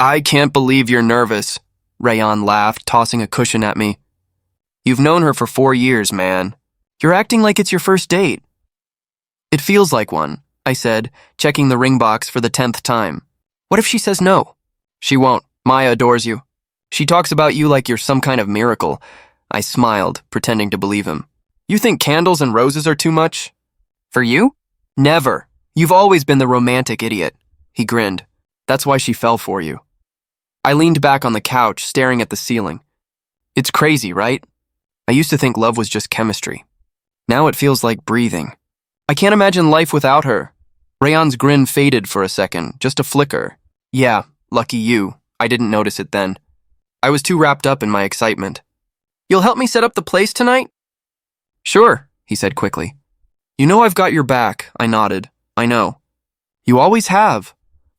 I can't believe you're nervous, Rayan laughed, tossing a cushion at me. You've known her for 4 years, man. You're acting like it's your first date. It feels like one, I said, checking the ring box for the 10th time. What if she says no? She won't. Maya adores you. She talks about you like you're some kind of miracle. I smiled, pretending to believe him. You think candles and roses are too much? For you? Never. You've always been the romantic idiot. He grinned. That's why she fell for you. I leaned back on the couch, staring at the ceiling. It's crazy, right? I used to think love was just chemistry. Now it feels like breathing. I can't imagine life without her. Rayan's grin faded for a second, just a flicker. Yeah, lucky you. I didn't notice it then. I was too wrapped up in my excitement. You'll help me set up the place tonight? Sure, he said quickly. You know I've got your back, I nodded. I know. You always have.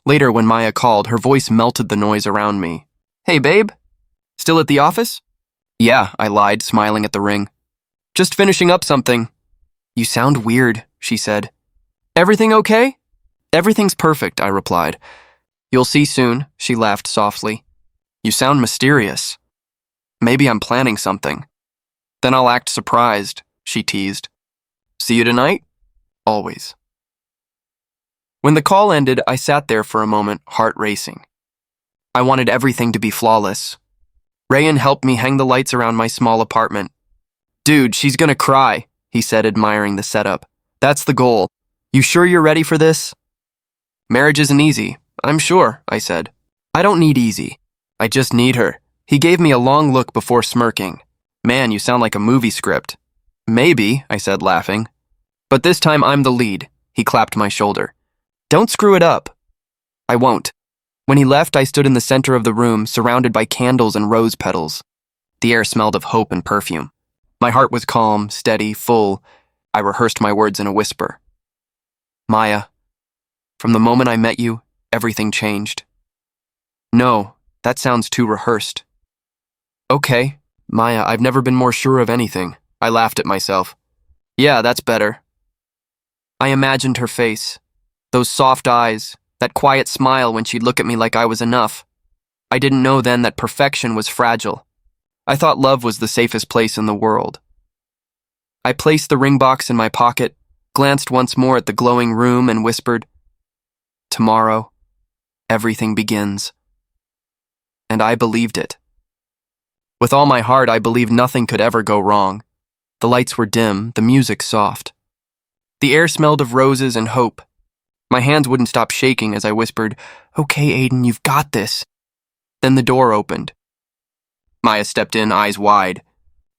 Later, when Maya called, her voice melted the noise around me. Hey, babe? Still at the office? Yeah, I lied, smiling at the ring. Just finishing up something. You sound weird, she said. Everything okay? Everything's perfect, I replied. You'll see soon, she laughed softly. You sound mysterious. Maybe I'm planning something. Then I'll act surprised, she teased. See you tonight? Always. When the call ended, I sat there for a moment, heart racing. I wanted everything to be flawless. Rayan helped me hang the lights around my small apartment. Dude, she's gonna cry, he said, admiring the setup. That's the goal. You sure you're ready for this? Marriage isn't easy, I'm sure, I said. I don't need easy. I just need her. He gave me a long look before smirking. Man, you sound like a movie script. Maybe, I said, laughing. But this time I'm the lead. He clapped my shoulder. Don't screw it up. I won't. When he left, I stood in the center of the room, surrounded by candles and rose petals. The air smelled of hope and perfume. My heart was calm, steady, full. I rehearsed my words in a whisper. Maya, from the moment I met you, everything changed. No, that sounds too rehearsed. Okay, Maya, I've never been more sure of anything. I laughed at myself. Yeah, that's better. I imagined her face. Those soft eyes, that quiet smile when she'd look at me like I was enough. I didn't know then that perfection was fragile. I thought love was the safest place in the world. I placed the ring box in my pocket, glanced once more at the glowing room and whispered, Tomorrow, everything begins. And I believed it. With all my heart, I believed nothing could ever go wrong. The lights were dim, the music soft. The air smelled of roses and hope. My hands wouldn't stop shaking as I whispered, Okay, Aiden, you've got this. Then the door opened. Maya stepped in, eyes wide.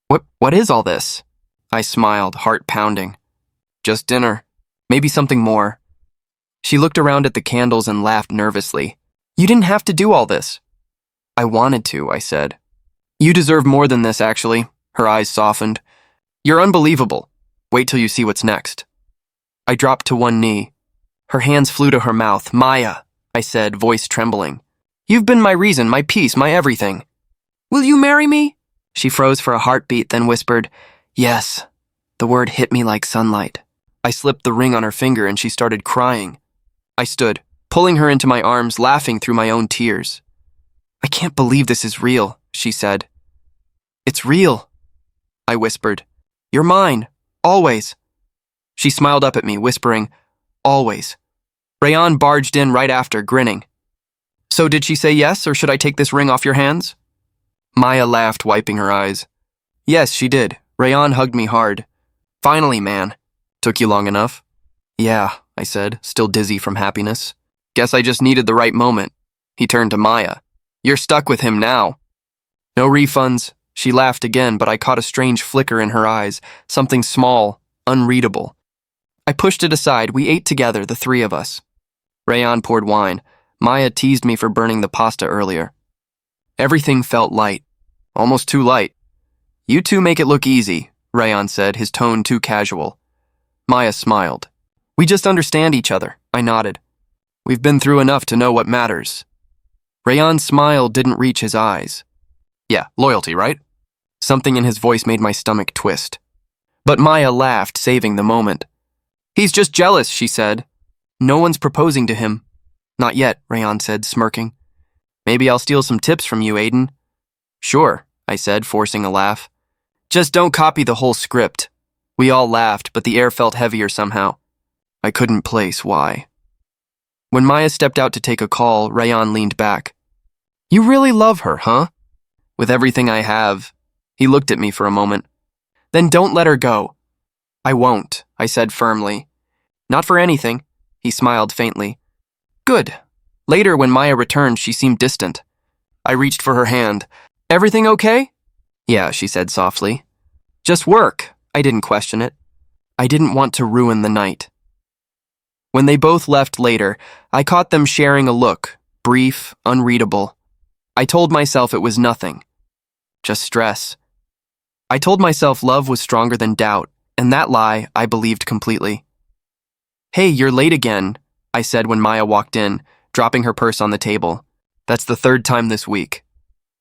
What is all this? I smiled, heart pounding. Just dinner. Maybe something more. She looked around at the candles and laughed nervously. You didn't have to do all this. I wanted to, I said. You deserve more than this, actually. Her eyes softened. You're unbelievable. Wait till you see what's next. I dropped to one knee. Her hands flew to her mouth. Maya, I said, voice trembling. You've been my reason, my peace, my everything. Will you marry me? She froze for a heartbeat, then whispered, Yes. The word hit me like sunlight. I slipped the ring on her finger and she started crying. I stood, pulling her into my arms, laughing through my own tears. I can't believe this is real, she said. It's real, I whispered. You're mine, always. She smiled up at me, whispering, Always. Rayan barged in right after, grinning. So did she say yes, or should I take this ring off your hands? Maya laughed, wiping her eyes. Yes, she did. Rayan hugged me hard. Finally, man. Took you long enough? Yeah, I said, still dizzy from happiness. Guess I just needed the right moment. He turned to Maya. You're stuck with him now. No refunds. She laughed again, but I caught a strange flicker in her eyes, something small, unreadable. I pushed it aside. We ate together, the three of us. Rayan poured wine. Maya teased me for burning the pasta earlier. Everything felt light. Almost too light. You two make it look easy, Rayan said, his tone too casual. Maya smiled. We just understand each other, I nodded. We've been through enough to know what matters. Rayan's smile didn't reach his eyes. Yeah, loyalty, right? Something in his voice made my stomach twist. But Maya laughed, saving the moment. He's just jealous, she said. No one's proposing to him. Not yet, Rayan said, smirking. Maybe I'll steal some tips from you, Aiden. Sure, I said, forcing a laugh. Just don't copy the whole script. We all laughed, but the air felt heavier somehow. I couldn't place why. When Maya stepped out to take a call, Rayan leaned back. You really love her, huh? With everything I have. He looked at me for a moment. Then don't let her go. I won't, I said firmly. Not for anything. He smiled faintly. Good. Later, when Maya returned, she seemed distant. I reached for her hand. Everything okay? Yeah, she said softly. Just work. I didn't question it. I didn't want to ruin the night. When they both left later, I caught them sharing a look, brief, unreadable. I told myself it was nothing. Just stress. I told myself love was stronger than doubt, and that lie I believed completely. Hey, you're late again, I said when Maya walked in, dropping her purse on the table. That's the third time this week.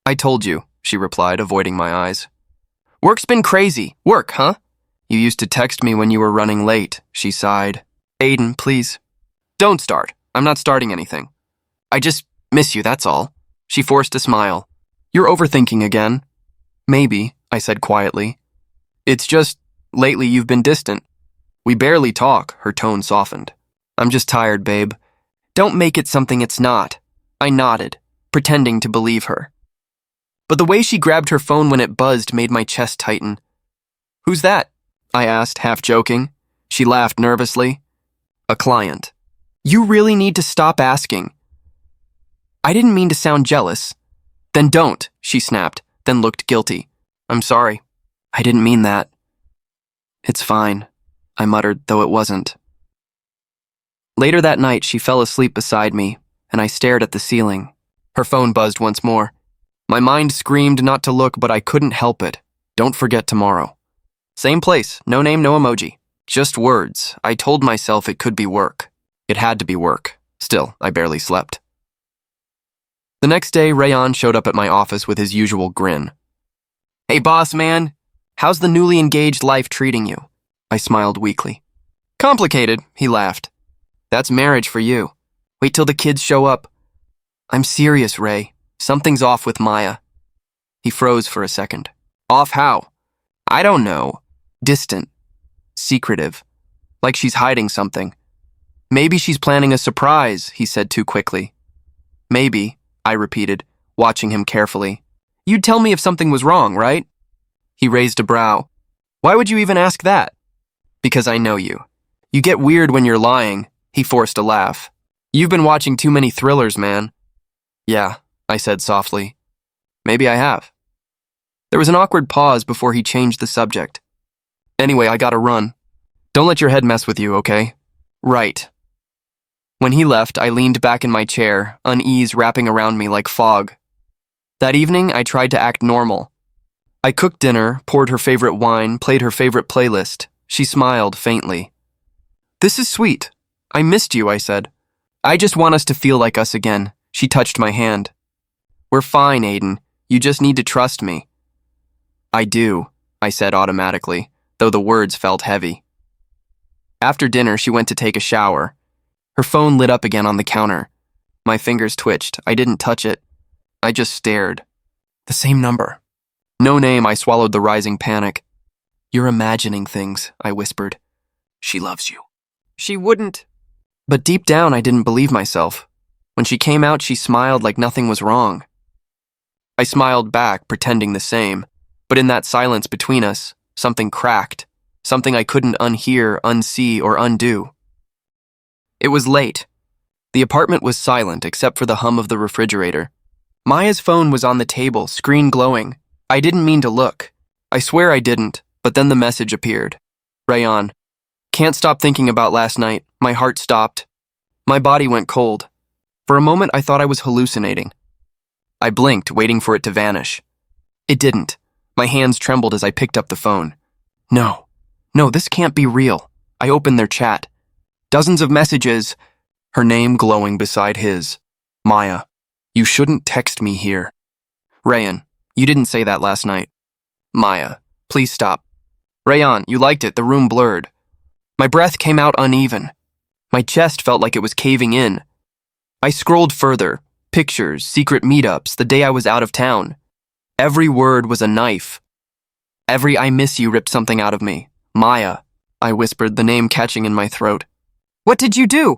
I told you, she replied, avoiding my eyes. Work's been crazy. Work, huh? You used to text me when you were running late, she sighed. Aiden, please. Don't start. I'm not starting anything. I just miss you, that's all. She forced a smile. You're overthinking again. Maybe, I said quietly. It's just, lately you've been distant. We barely talk, her tone softened. I'm just tired, babe. Don't make it something it's not. I nodded, pretending to believe her. But the way she grabbed her phone when it buzzed made my chest tighten. Who's that? I asked, half joking. She laughed nervously. A client. You really need to stop asking. I didn't mean to sound jealous. Then don't, she snapped, then looked guilty. I'm sorry. I didn't mean that. It's fine, I muttered, though it wasn't. Later that night, she fell asleep beside me, and I stared at the ceiling. Her phone buzzed once more. My mind screamed not to look, but I couldn't help it. Don't forget tomorrow. Same place, no name, no emoji. Just words. I told myself it could be work. It had to be work. Still, I barely slept. The next day, Rayan showed up at my office with his usual grin. Hey, boss man. How's the newly engaged life treating you? I smiled weakly. Complicated, he laughed. That's marriage for you. Wait till the kids show up. I'm serious, Ray. Something's off with Maya. He froze for a second. Off how? I don't know. Distant. Secretive. Like she's hiding something. Maybe she's planning a surprise, he said too quickly. Maybe, I repeated, watching him carefully. You'd tell me if something was wrong, right? He raised a brow. Why would you even ask that? Because I know you. You get weird when you're lying, he forced a laugh. You've been watching too many thrillers, man. Yeah, I said softly. Maybe I have. There was an awkward pause before he changed the subject. Anyway, I gotta run. Don't let your head mess with you, okay? Right. When he left, I leaned back in my chair, unease wrapping around me like fog. That evening, I tried to act normal. I cooked dinner, poured her favorite wine, played her favorite playlist. She smiled faintly. This is sweet. I missed you, I said. I just want us to feel like us again. She touched my hand. We're fine, Aiden. You just need to trust me. I do, I said automatically, though the words felt heavy. After dinner, she went to take a shower. Her phone lit up again on the counter. My fingers twitched. I didn't touch it. I just stared. The same number. No name, I swallowed the rising panic. You're imagining things, I whispered. She loves you. She wouldn't. But deep down, I didn't believe myself. When she came out, she smiled like nothing was wrong. I smiled back, pretending the same. But in that silence between us, something cracked. Something I couldn't unhear, unsee, or undo. It was late. The apartment was silent except for the hum of the refrigerator. Maya's phone was on the table, screen glowing. I didn't mean to look. I swear I didn't, but then the message appeared. Rayan. Can't stop thinking about last night. My heart stopped. My body went cold. For a moment, I thought I was hallucinating. I blinked, waiting for it to vanish. It didn't. My hands trembled as I picked up the phone. No, this can't be real. I opened their chat. Dozens of messages. Her name glowing beside his. Maya. You shouldn't text me here. Rayan. You didn't say that last night. Maya. Please stop. Rayan, you liked it. The room blurred. My breath came out uneven. My chest felt like it was caving in. I scrolled further. Pictures, secret meetups, the day I was out of town. Every word was a knife. Every I miss you ripped something out of me. Maya, I whispered, the name catching in my throat. What did you do?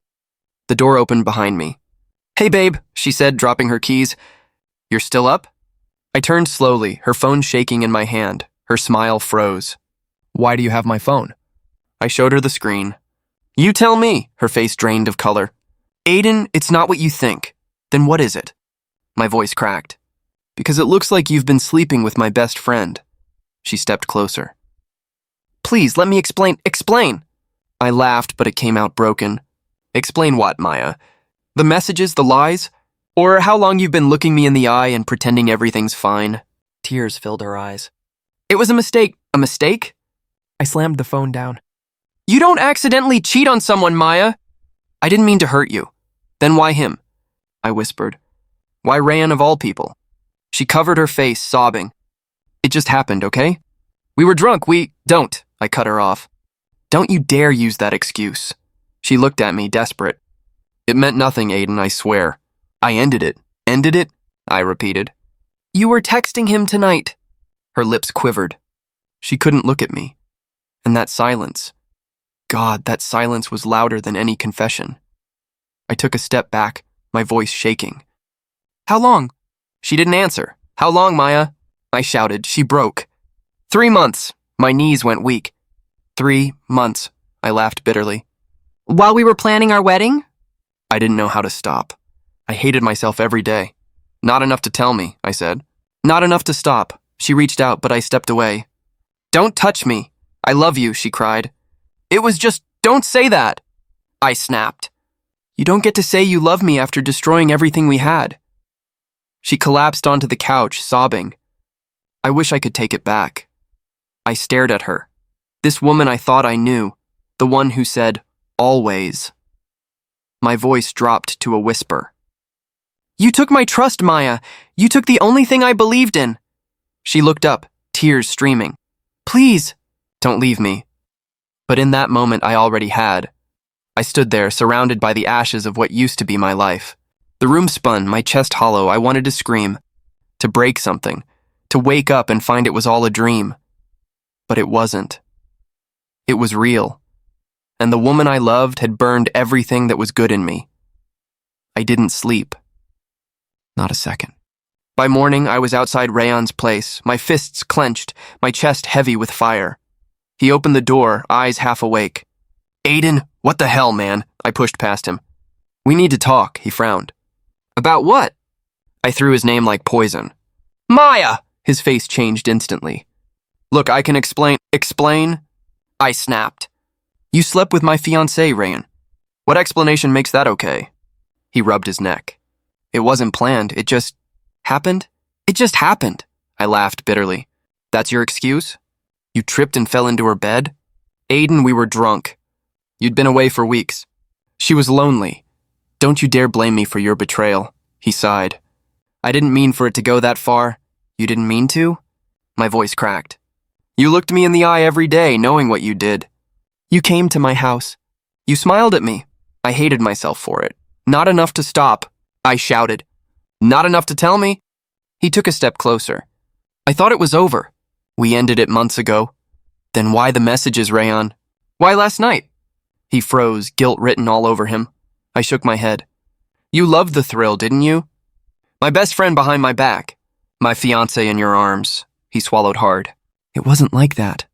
The door opened behind me. Hey, babe, she said, dropping her keys. You're still up? I turned slowly, her phone shaking in my hand. Her smile froze. Why do you have my phone? I showed her the screen. You tell me, her face drained of color. Aiden, it's not what you think. Then what is it? My voice cracked. Because it looks like you've been sleeping with my best friend. She stepped closer. Please, let me explain. Explain! I laughed, but it came out broken. Explain what, Maya? The messages, the lies? Or how long you've been looking me in the eye and pretending everything's fine? Tears filled her eyes. It was a mistake. A mistake? I slammed the phone down. You don't accidentally cheat on someone, Maya. I didn't mean to hurt you. Then why him? I whispered. Why Rayan of all people? She covered her face, sobbing. It just happened, okay? We were drunk, Don't, I cut her off. Don't you dare use that excuse. She looked at me, desperate. It meant nothing, Aiden, I swear. I ended it. Ended it? I repeated. You were texting him tonight. Her lips quivered. She couldn't look at me. And that silence. God, that silence was louder than any confession. I took a step back, my voice shaking. How long? She didn't answer. How long, Maya? I shouted. She broke. 3 months. My knees went weak. 3 months. I laughed bitterly. While we were planning our wedding? I didn't know how to stop. I hated myself every day. Not enough to tell me, I said. Not enough to stop. She reached out, but I stepped away. Don't touch me. I love you, she cried. It was just, don't say that. I snapped. You don't get to say you love me after destroying everything we had. She collapsed onto the couch, sobbing. I wish I could take it back. I stared at her. This woman I thought I knew, the one who said, always. My voice dropped to a whisper. You took my trust, Maya. You took the only thing I believed in. She looked up, tears streaming. Please, don't leave me. But in that moment I already had. I stood there, surrounded by the ashes of what used to be my life. The room spun, my chest hollow. I wanted to scream, to break something, to wake up and find it was all a dream. But it wasn't. It was real. And the woman I loved had burned everything that was good in me. I didn't sleep. Not a second. By morning, I was outside Rayan's place, my fists clenched, my chest heavy with fire. He opened the door, eyes half awake. Aiden, what the hell, man? I pushed past him. We need to talk, he frowned. About what? I threw his name like poison. Maya! His face changed instantly. Look, I can explain. Explain? I snapped. You slept with my fiancée, Rayan. What explanation makes that okay? He rubbed his neck. It wasn't planned, it just happened? It just happened, I laughed bitterly. That's your excuse? You tripped and fell into her bed? Aiden, we were drunk. You'd been away for weeks. She was lonely. Don't you dare blame me for your betrayal, he sighed. I didn't mean for it to go that far. You didn't mean to? My voice cracked. You looked me in the eye every day, knowing what you did. You came to my house. You smiled at me. I hated myself for it. Not enough to stop, I shouted. Not enough to tell me? He took a step closer. I thought it was over. We ended it months ago. Then why the messages, Rayan? Why last night? He froze, guilt written all over him. I shook my head. You loved the thrill, didn't you? My best friend behind my back. My fiancé in your arms. He swallowed hard. It wasn't like that.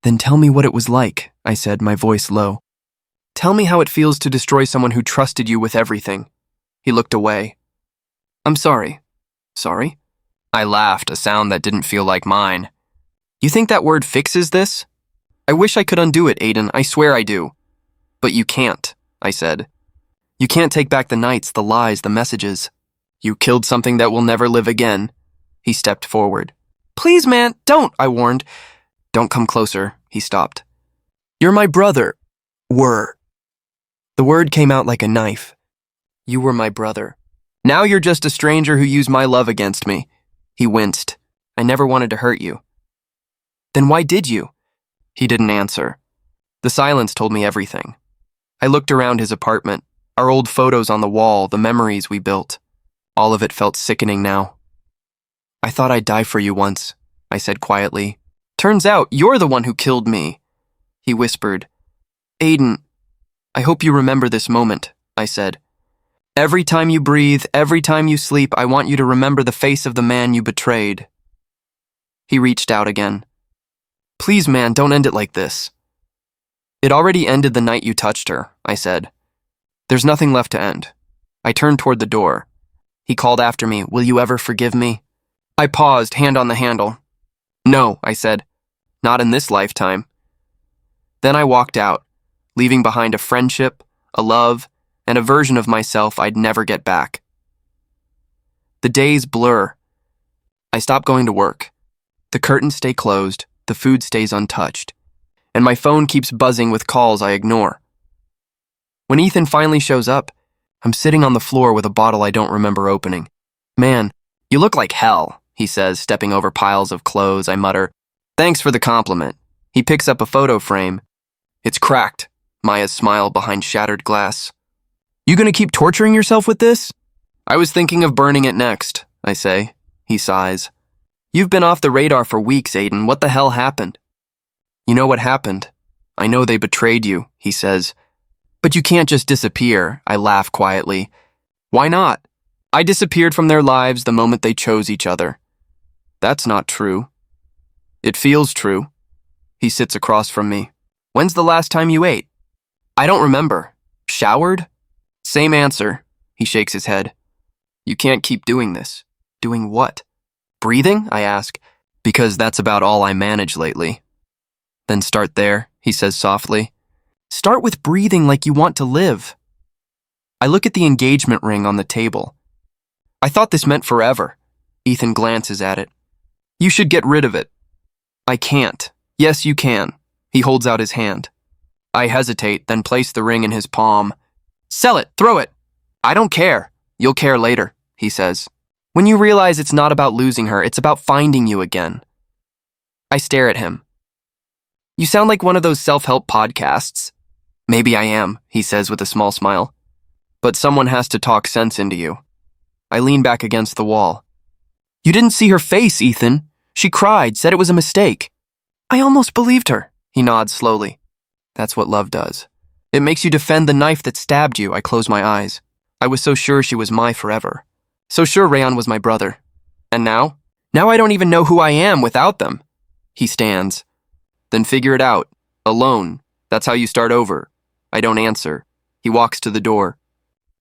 Then tell me what it was like, I said, my voice low. Tell me how it feels to destroy someone who trusted you with everything. He looked away. I'm sorry. Sorry? I laughed, a sound that didn't feel like mine. You think that word fixes this? I wish I could undo it, Aiden. I swear I do. But you can't, I said. You can't take back the nights, the lies, the messages. You killed something that will never live again. He stepped forward. Please, man, don't, I warned. Don't come closer, he stopped. You're my brother. Were. The word came out like a knife. You were my brother. Now you're just a stranger who used my love against me. He winced. I never wanted to hurt you. Then why did you? He didn't answer. The silence told me everything. I looked around his apartment, our old photos on the wall, the memories we built. All of it felt sickening now. I thought I'd die for you once, I said quietly. Turns out you're the one who killed me, he whispered. Aiden, I hope you remember this moment, I said. Every time you breathe, every time you sleep, I want you to remember the face of the man you betrayed. He reached out again. Please, man, don't end it like this. It already ended the night you touched her, I said. There's nothing left to end. I turned toward the door. He called after me, will you ever forgive me? I paused, hand on the handle. No, I said. Not in this lifetime. Then I walked out, leaving behind a friendship, a love, and a version of myself I'd never get back. The days blur. I stop going to work. The curtains stay closed, the food stays untouched, and my phone keeps buzzing with calls I ignore. When Ethan finally shows up, I'm sitting on the floor with a bottle I don't remember opening. Man, you look like hell, he says, stepping over piles of clothes. I mutter, thanks for the compliment. He picks up a photo frame. It's cracked, Maya's smile behind shattered glass. You gonna keep torturing yourself with this? I was thinking of burning it next, I say. He sighs. You've been off the radar for weeks, Aiden. What the hell happened? You know what happened. I know they betrayed you, he says. But you can't just disappear, I laugh quietly. Why not? I disappeared from their lives the moment they chose each other. That's not true. It feels true. He sits across from me. When's the last time you ate? I don't remember. Showered? Same answer. He shakes his head. You can't keep doing this. Doing what? Breathing? I ask, because that's about all I manage lately. Then start there, he says softly. Start with breathing like you want to live. I look at the engagement ring on the table. I thought this meant forever. Ethan glances at it. You should get rid of it. I can't. Yes, you can. He holds out his hand. I hesitate, then place the ring in his palm. Sell it, throw it. I don't care. You'll care later, he says. When you realize it's not about losing her, it's about finding you again. I stare at him. You sound like one of those self-help podcasts. Maybe I am, he says with a small smile. But someone has to talk sense into you. I lean back against the wall. You didn't see her face, Ethan. She cried, said it was a mistake. I almost believed her, he nods slowly. That's what love does. It makes you defend the knife that stabbed you. I close my eyes. I was so sure she was my forever. So sure Rayon was my brother. And now? Now I don't even know who I am without them. He stands. Then figure it out. Alone. That's how you start over. I don't answer. He walks to the door.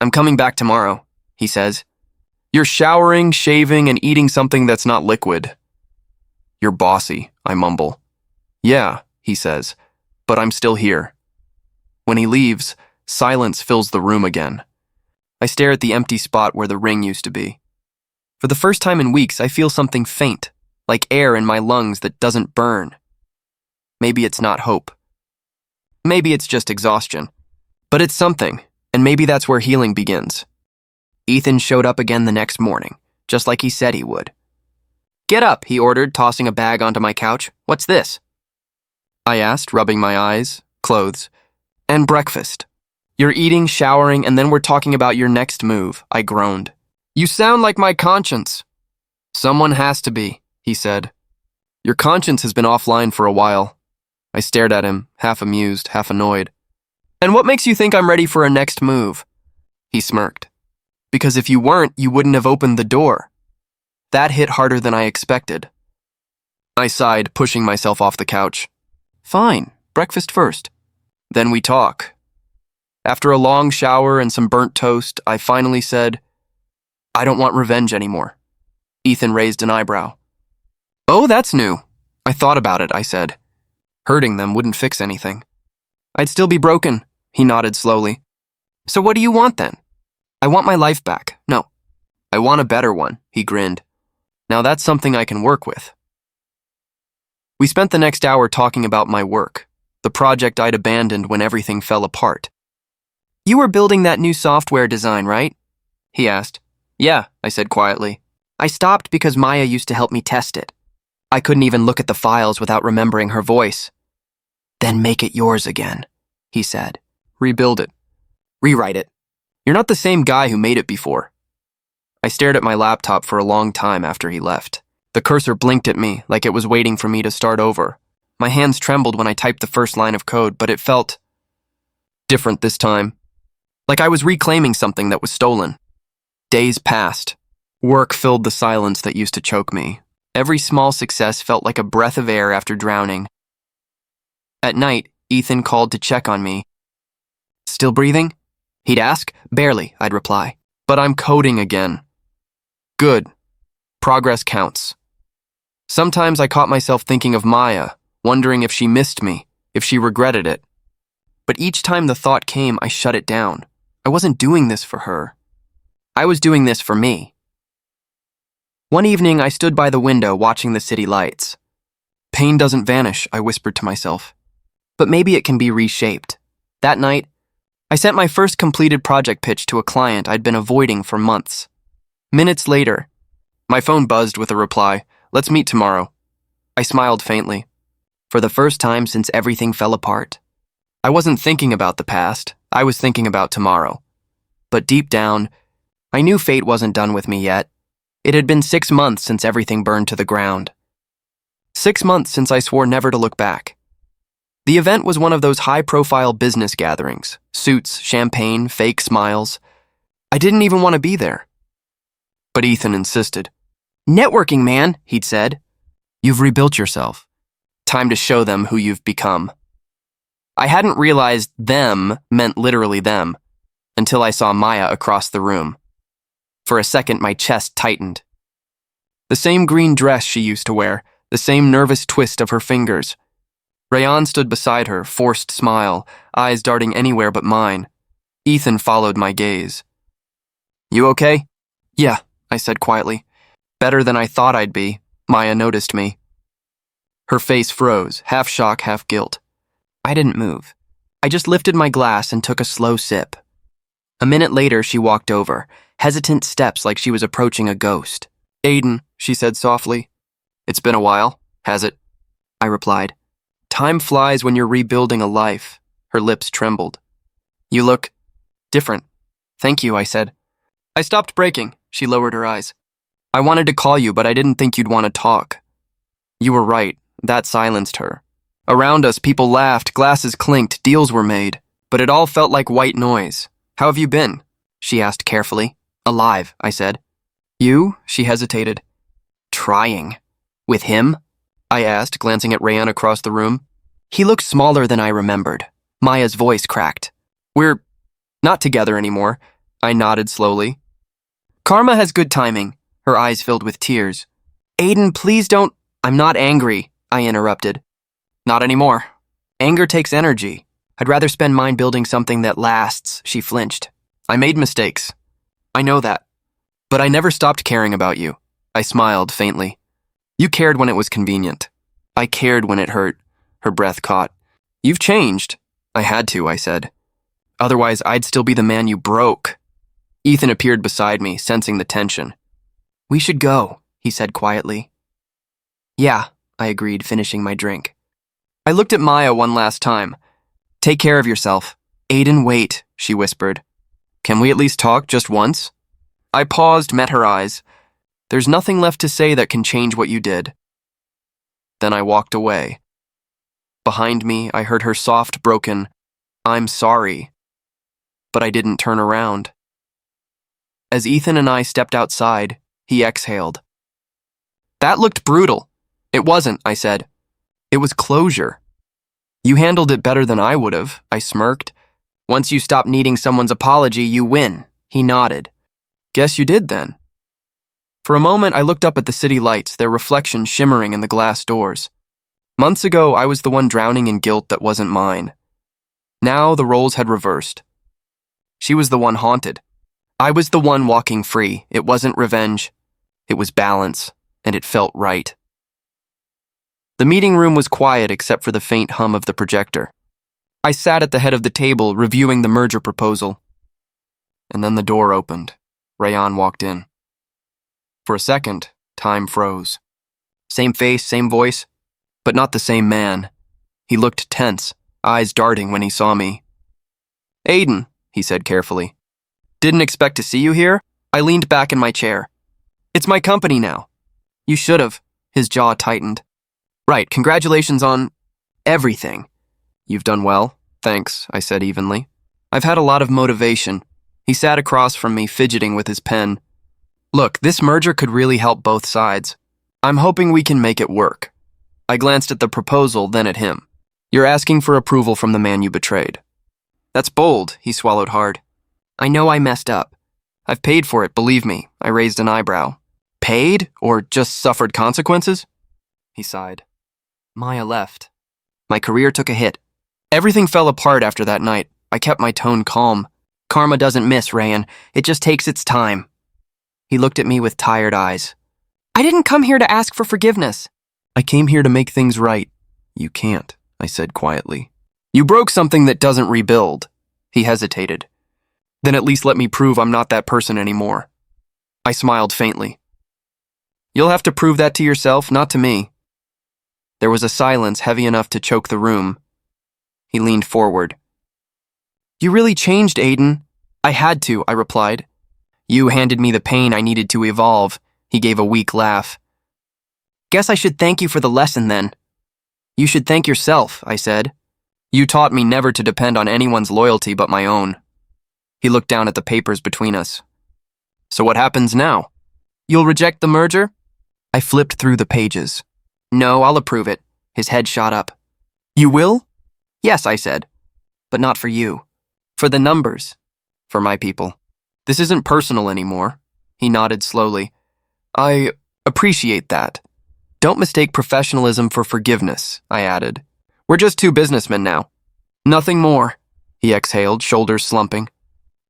I'm coming back tomorrow, he says. You're showering, shaving, and eating something that's not liquid. You're bossy, I mumble. Yeah, he says, but I'm still here. When he leaves, silence fills the room again. I stare at the empty spot where the ring used to be. For the first time in weeks, I feel something faint, like air in my lungs that doesn't burn. Maybe it's not hope. Maybe it's just exhaustion. But it's something, and maybe that's where healing begins. Ethan showed up again the next morning, just like he said he would. Get up, he ordered, tossing a bag onto my couch. What's this? I asked, rubbing my eyes, clothes, and breakfast. You're eating, showering, and then we're talking about your next move, I groaned. You sound like my conscience. Someone has to be, he said. Your conscience has been offline for a while. I stared at him, half amused, half annoyed. And what makes you think I'm ready for a next move? He smirked. Because if you weren't, you wouldn't have opened the door. That hit harder than I expected. I sighed, pushing myself off the couch. Fine, breakfast first. Then we talk. After a long shower and some burnt toast, I finally said, I don't want revenge anymore. Ethan raised an eyebrow. Oh, that's new. I thought about it, I said. Hurting them wouldn't fix anything. I'd still be broken, he nodded slowly. So what do you want then? I want my life back. No, I want a better one, he grinned. Now that's something I can work with. We spent the next hour talking about my work, the project I'd abandoned when everything fell apart. You were building that new software design, right? He asked. Yeah, I said quietly. I stopped because Maya used to help me test it. I couldn't even look at the files without remembering her voice. Then make it yours again, he said. Rebuild it. Rewrite it. You're not the same guy who made it before. I stared at my laptop for a long time after he left. The cursor blinked at me like it was waiting for me to start over. My hands trembled when I typed the first line of code, but it felt different this time. Like I was reclaiming something that was stolen. Days passed. Work filled the silence that used to choke me. Every small success felt like a breath of air after drowning. At night, Ethan called to check on me. "Still breathing?" He'd ask. "Barely," I'd reply. "But I'm coding again." Good. Progress counts. Sometimes I caught myself thinking of Maya, wondering if she missed me, if she regretted it. But each time the thought came, I shut it down. I wasn't doing this for her. I was doing this for me. One evening, I stood by the window watching the city lights. "Pain doesn't vanish," I whispered to myself. "But maybe it can be reshaped." That night, I sent my first completed project pitch to a client I'd been avoiding for months. Minutes later, my phone buzzed with a reply, "Let's meet tomorrow." I smiled faintly. For the first time since everything fell apart. I wasn't thinking about the past, I was thinking about tomorrow. But deep down, I knew fate wasn't done with me yet. It had been 6 months since everything burned to the ground. 6 months since I swore never to look back. The event was one of those high-profile business gatherings. Suits, champagne, fake smiles. I didn't even want to be there. But Ethan insisted. "Networking, man," he'd said. "You've rebuilt yourself. Time to show them who you've become." I hadn't realized them meant literally them until I saw Maya across the room. For a second, my chest tightened. The same green dress she used to wear, the same nervous twist of her fingers. Rayan stood beside her, forced smile, eyes darting anywhere but mine. Ethan followed my gaze. "You okay?" "Yeah," I said quietly. "Better than I thought I'd be." Maya noticed me. Her face froze, half shock, half guilt. I didn't move. I just lifted my glass and took a slow sip. A minute later, she walked over, hesitant steps like she was approaching a ghost. "Aiden," she said softly. "It's been a while, has it?" I replied. "Time flies when you're rebuilding a life." Her lips trembled. "You look different." "Thank you," I said. I stopped breaking. She lowered her eyes. "I wanted to call you, but I didn't think you'd want to talk." You were right. That silenced her. Around us, people laughed, glasses clinked, deals were made. But it all felt like white noise. "How have you been?" she asked carefully. "Alive," I said. "You?" She hesitated. "Trying." "With him?" I asked, glancing at Rayan across the room. He looked smaller than I remembered. Maya's voice cracked. "We're not together anymore." I nodded slowly. "Karma has good timing." Her eyes filled with tears. "Aiden, please don't—" "I'm not angry," I interrupted. "Not anymore. Anger takes energy. I'd rather spend mine building something that lasts." She flinched. "I made mistakes. I know that. But I never stopped caring about you." I smiled faintly. "You cared when it was convenient. I cared when it hurt." Her breath caught. "You've changed." "I had to," I said. "Otherwise, I'd still be the man you broke." Ethan appeared beside me, sensing the tension. "We should go," he said quietly. "Yeah," I agreed, finishing my drink. I looked at Maya one last time. "Take care of yourself." "Aiden, wait," she whispered. "Can we at least talk just once?" I paused, met her eyes. "There's nothing left to say that can change what you did." Then I walked away. Behind me, I heard her soft, broken, "I'm sorry." But I didn't turn around. As Ethan and I stepped outside, he exhaled. "That looked brutal." "It wasn't," I said. "It was closure." "You handled it better than I would have," I smirked. "Once you stop needing someone's apology, you win." He nodded. "Guess you did then." For a moment, I looked up at the city lights, their reflection shimmering in the glass doors. Months ago, I was the one drowning in guilt that wasn't mine. Now, the roles had reversed. She was the one haunted. I was the one walking free. It wasn't revenge. It was balance, and it felt right. The meeting room was quiet except for the faint hum of the projector. I sat at the head of the table, reviewing the merger proposal. And then the door opened. Rayan walked in. For a second, time froze. Same face, same voice, but not the same man. He looked tense, eyes darting when he saw me. "Aiden," he said carefully. "Didn't expect to see you here?" I leaned back in my chair. It's my company now. You should have. His jaw tightened. Right, congratulations on everything. You've done well, thanks, I said evenly. I've had a lot of motivation. He sat across from me, fidgeting with his pen. Look, this merger could really help both sides. I'm hoping we can make it work. I glanced at the proposal, then at him. You're asking for approval from the man you betrayed. That's bold, he swallowed hard. I know I messed up. I've paid for it, believe me. I raised an eyebrow. Paid? Or just suffered consequences? He sighed. Maya left. My career took a hit. Everything fell apart after that night. I kept my tone calm. Karma doesn't miss, Rayan. It just takes its time. He looked at me with tired eyes. I didn't come here to ask for forgiveness. I came here to make things right. You can't, I said quietly. You broke something that doesn't rebuild. He hesitated. Then at least let me prove I'm not that person anymore. I smiled faintly. You'll have to prove that to yourself, not to me. There was a silence heavy enough to choke the room. He leaned forward. You really changed, Aiden. I had to, I replied. You handed me the pain I needed to evolve. He gave a weak laugh. Guess I should thank you for the lesson then. You should thank yourself, I said. You taught me never to depend on anyone's loyalty but my own. He looked down at the papers between us. So what happens now? You'll reject the merger? I flipped through the pages. No, I'll approve it. His head shot up. You will? Yes, I said. But not for you. For the numbers. For my people. This isn't personal anymore. He nodded slowly. I appreciate that. Don't mistake professionalism for forgiveness, I added. We're just two businessmen now. Nothing more. He exhaled, shoulders slumping.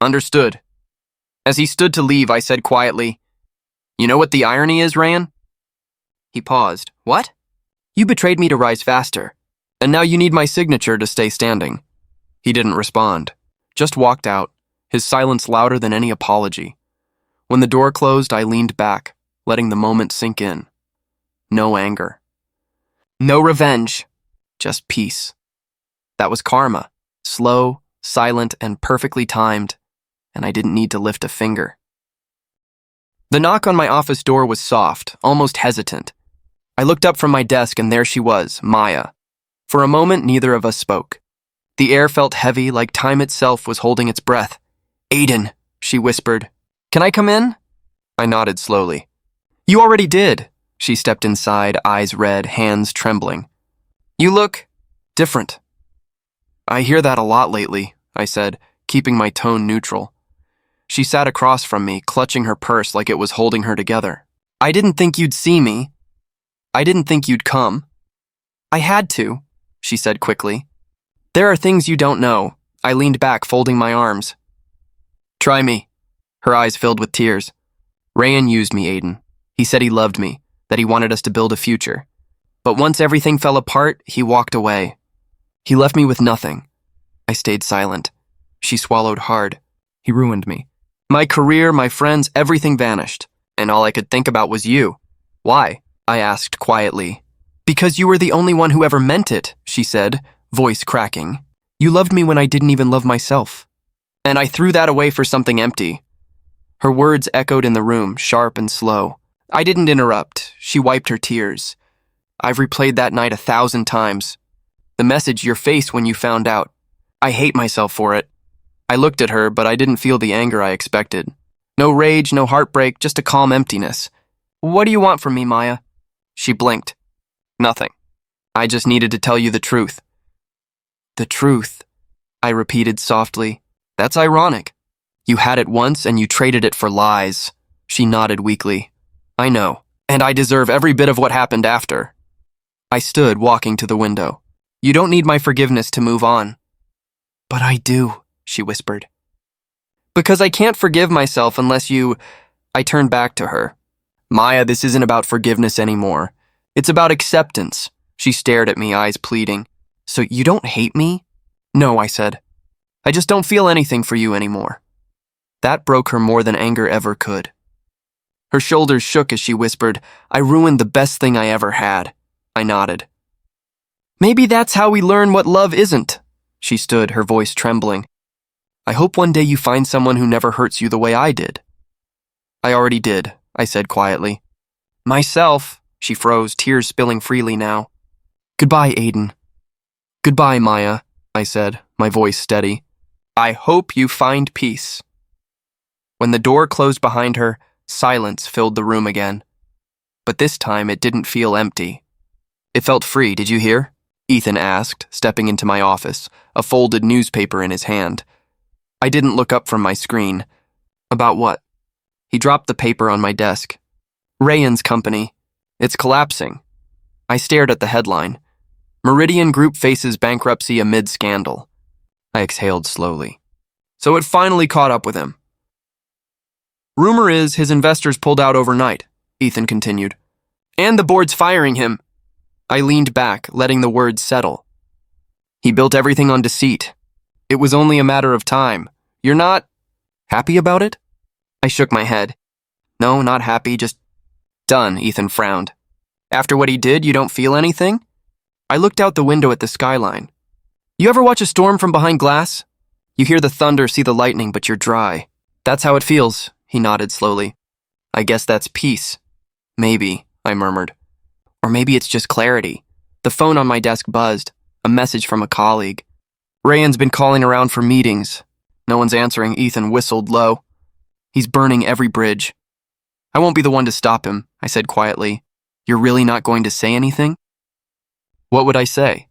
Understood. As he stood to leave, I said quietly, You know what the irony is, Rayan? He paused. What? You betrayed me to rise faster, and now you need my signature to stay standing. He didn't respond, just walked out, his silence louder than any apology. When the door closed, I leaned back, letting the moment sink in. No anger. No revenge. Just peace. That was karma. Slow, silent, and perfectly timed, and I didn't need to lift a finger. The knock on my office door was soft, almost hesitant. I looked up from my desk and there she was, Maya. For a moment, neither of us spoke. The air felt heavy, like time itself was holding its breath. Aiden, she whispered. Can I come in? I nodded slowly. You already did. She stepped inside, eyes red, hands trembling. You look different. I hear that a lot lately, I said, keeping my tone neutral. She sat across from me, clutching her purse like it was holding her together. I didn't think you'd see me. I didn't think you'd come. I had to, she said quickly. There are things you don't know. I leaned back, folding my arms. Try me. Her eyes filled with tears. Rayan used me, Aiden. He said he loved me, that he wanted us to build a future. But once everything fell apart, he walked away. He left me with nothing. I stayed silent. She swallowed hard. He ruined me. My career, my friends, everything vanished. And all I could think about was you. Why? I asked quietly. Because you were the only one who ever meant it, she said, voice cracking. You loved me when I didn't even love myself. And I threw that away for something empty. Her words echoed in the room, sharp and slow. I didn't interrupt. She wiped her tears. I've replayed that night 1,000 times. The message, your face when you found out. I hate myself for it. I looked at her, but I didn't feel the anger I expected. No rage, no heartbreak, just a calm emptiness. What do you want from me, Maya? She blinked. Nothing. I just needed to tell you the truth. The truth, I repeated softly. That's ironic. You had it once and you traded it for lies. She nodded weakly. I know, and I deserve every bit of what happened after. I stood, walking to the window. You don't need my forgiveness to move on. But I do, she whispered. Because I can't forgive myself unless you... I turned back to her. Maya, this isn't about forgiveness anymore. It's about acceptance. She stared at me, eyes pleading. So you don't hate me? No, I said. I just don't feel anything for you anymore. That broke her more than anger ever could. Her shoulders shook as she whispered, I ruined the best thing I ever had. I nodded. Maybe that's how we learn what love isn't. She stood, her voice trembling. I hope one day you find someone who never hurts you the way I did. I already did, I said quietly. Myself, she froze, tears spilling freely now. Goodbye, Aiden. Goodbye, Maya, I said, my voice steady. I hope you find peace. When the door closed behind her, silence filled the room again. But this time it didn't feel empty. It felt free, did you hear? Ethan asked, stepping into my office, a folded newspaper in his hand. I didn't look up from my screen. About what? He dropped the paper on my desk. Rayan's company. It's collapsing. I stared at the headline. Meridian Group faces bankruptcy amid scandal. I exhaled slowly. So it finally caught up with him. Rumor is his investors pulled out overnight, Ethan continued. And the board's firing him. I leaned back, letting the words settle. He built everything on deceit. It was only a matter of time. You're not happy about it? I shook my head. No, not happy, just done, Ethan frowned. After what he did, you don't feel anything? I looked out the window at the skyline. You ever watch a storm from behind glass? You hear the thunder, see the lightning, but you're dry. That's how it feels, he nodded slowly. I guess that's peace. Maybe, I murmured. Or maybe it's just clarity. The phone on my desk buzzed, a message from a colleague. Rayan's been calling around for meetings. No one's answering. Ethan whistled low. He's burning every bridge. I won't be the one to stop him, I said quietly. You're really not going to say anything? What would I say?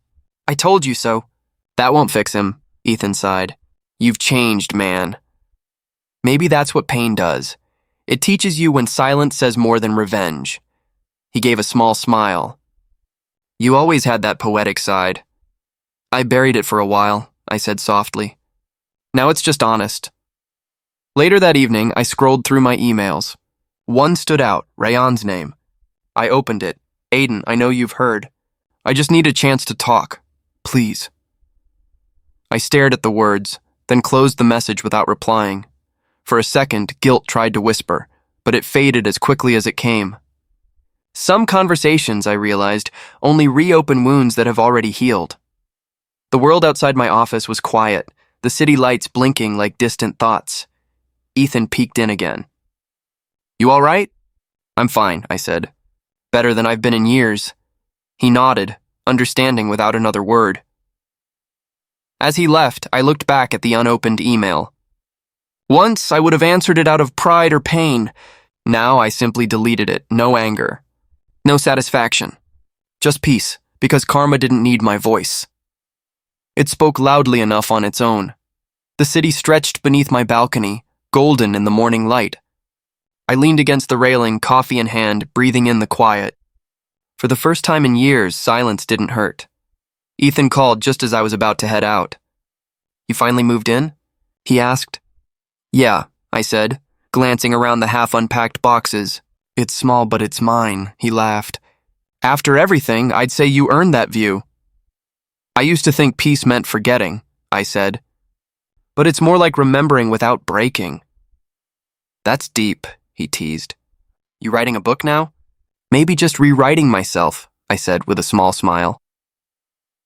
I told you so. That won't fix him, Ethan sighed. You've changed, man. Maybe that's what pain does. It teaches you when silence says more than revenge. He gave a small smile. You always had that poetic side. I buried it for a while, I said softly. Now it's just honest. Later that evening, I scrolled through my emails. One stood out, Rayan's name. I opened it. Aiden, I know you've heard. I just need a chance to talk. Please. I stared at the words, then closed the message without replying. For a second, guilt tried to whisper, but it faded as quickly as it came. Some conversations, I realized, only reopen wounds that have already healed. The world outside my office was quiet, the city lights blinking like distant thoughts. Ethan peeked in again. You all right? I'm fine, I said. Better than I've been in years. He nodded, understanding without another word. As he left, I looked back at the unopened email. Once, I would have answered it out of pride or pain. Now, I simply deleted it, no anger. No satisfaction. Just peace, because karma didn't need my voice. It spoke loudly enough on its own. The city stretched beneath my balcony, golden in the morning light. I leaned against the railing, coffee in hand, breathing in the quiet. For the first time in years, silence didn't hurt. Ethan called just as I was about to head out. You finally moved in? He asked. Yeah, I said, glancing around the half-unpacked boxes. It's small, but it's mine, he laughed. After everything, I'd say you earned that view. I used to think peace meant forgetting, I said. But it's more like remembering without breaking. That's deep, he teased. You writing a book now? Maybe just rewriting myself, I said with a small smile.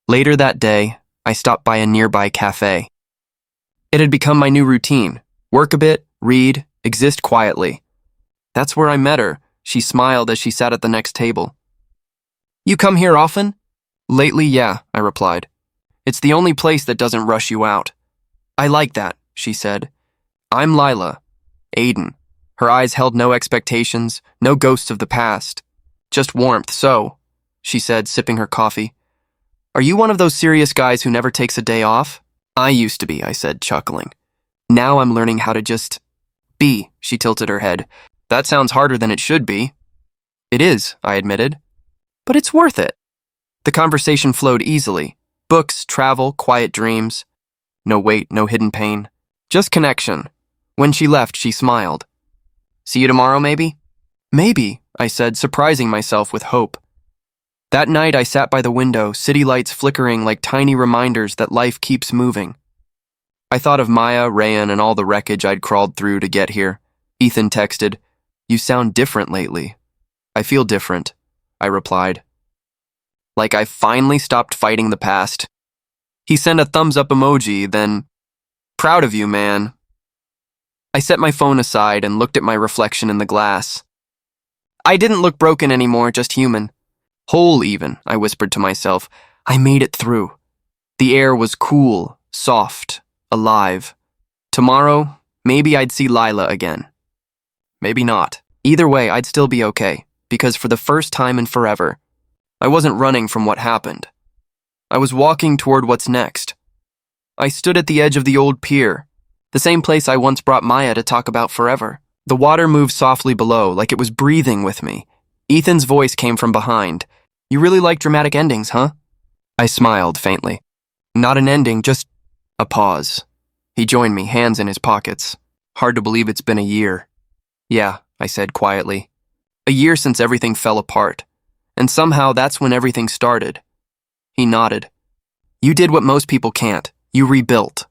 Later that day, I stopped by a nearby cafe. It had become my new routine. Work a bit, read, exist quietly. That's where I met her. She smiled as she sat at the next table. You come here often? Lately, yeah, I replied. It's the only place that doesn't rush you out. I like that, she said. I'm Lila. Aiden. Her eyes held no expectations, no ghosts of the past. Just warmth, so, she said, sipping her coffee. Are you one of those serious guys who never takes a day off? I used to be, I said, chuckling. Now I'm learning how to just be, she tilted her head. That sounds harder than it should be. It is, I admitted. But it's worth it. The conversation flowed easily. Books, travel, quiet dreams. No weight, no hidden pain. Just connection. When she left, she smiled. See you tomorrow, maybe? Maybe, I said, surprising myself with hope. That night, I sat by the window, city lights flickering like tiny reminders that life keeps moving. I thought of Maya, Rayan, and all the wreckage I'd crawled through to get here. Ethan texted, You sound different lately. I feel different, I replied. Like I finally stopped fighting the past. He sent a thumbs up emoji, then, Proud of you, man. I set my phone aside and looked at my reflection in the glass. I didn't look broken anymore, just human. Whole even, I whispered to myself. I made it through. The air was cool, soft, alive. Tomorrow, maybe I'd see Lila again. Maybe not. Either way, I'd still be okay, because for the first time in forever, I wasn't running from what happened. I was walking toward what's next. I stood at the edge of the old pier, the same place I once brought Maya to talk about forever. The water moved softly below, like it was breathing with me. Ethan's voice came from behind. You really like dramatic endings, huh? I smiled faintly. Not an ending, just a pause. He joined me, hands in his pockets. Hard to believe it's been a year. Yeah, I said quietly. A year since everything fell apart. And somehow that's when everything started. He nodded. You did what most people can't. You rebuilt.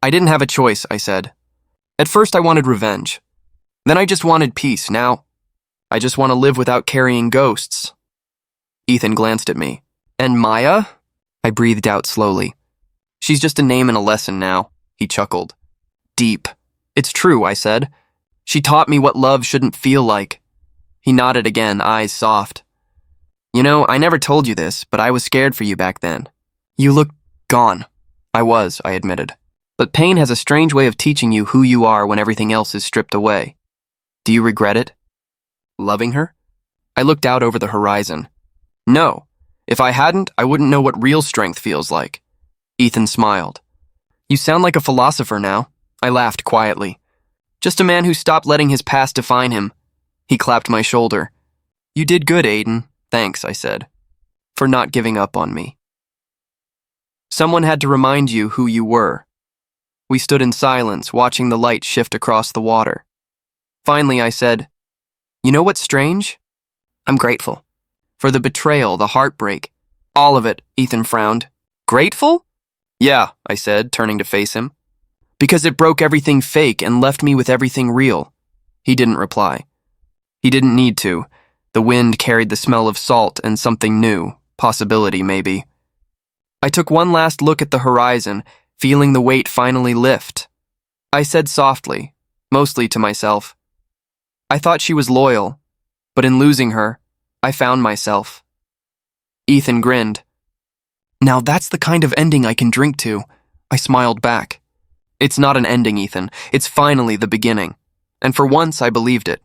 I didn't have a choice, I said. At first I wanted revenge. Then I just wanted peace. Now, I just want to live without carrying ghosts. Ethan glanced at me. And Maya? I breathed out slowly. She's just a name and a lesson now, he chuckled. Deep. It's true, I said. She taught me what love shouldn't feel like. He nodded again, eyes soft. You know, I never told you this, but I was scared for you back then. You looked gone. I admitted. But pain has a strange way of teaching you who you are when everything else is stripped away. Do you regret it? Loving her? I looked out over the horizon. No. If I hadn't, I wouldn't know what real strength feels like. Ethan smiled. You sound like a philosopher now. I laughed quietly. Just a man who stopped letting his past define him. He clapped my shoulder. You did good, Aiden. Thanks, I said, for not giving up on me. Someone had to remind you who you were. We stood in silence, watching the light shift across the water. Finally, I said, you know what's strange? I'm grateful. For the betrayal, the heartbreak. All of it, Ethan frowned. Grateful? Yeah, I said, turning to face him. Because it broke everything fake and left me with everything real. He didn't reply. He didn't need to. The wind carried the smell of salt and something new, possibility maybe. I took one last look at the horizon, feeling the weight finally lift. I said softly, mostly to myself. I thought she was loyal, but in losing her, I found myself. Ethan grinned. Now that's the kind of ending I can drink to. I smiled back. It's not an ending, Ethan. It's finally the beginning. And for once, I believed it.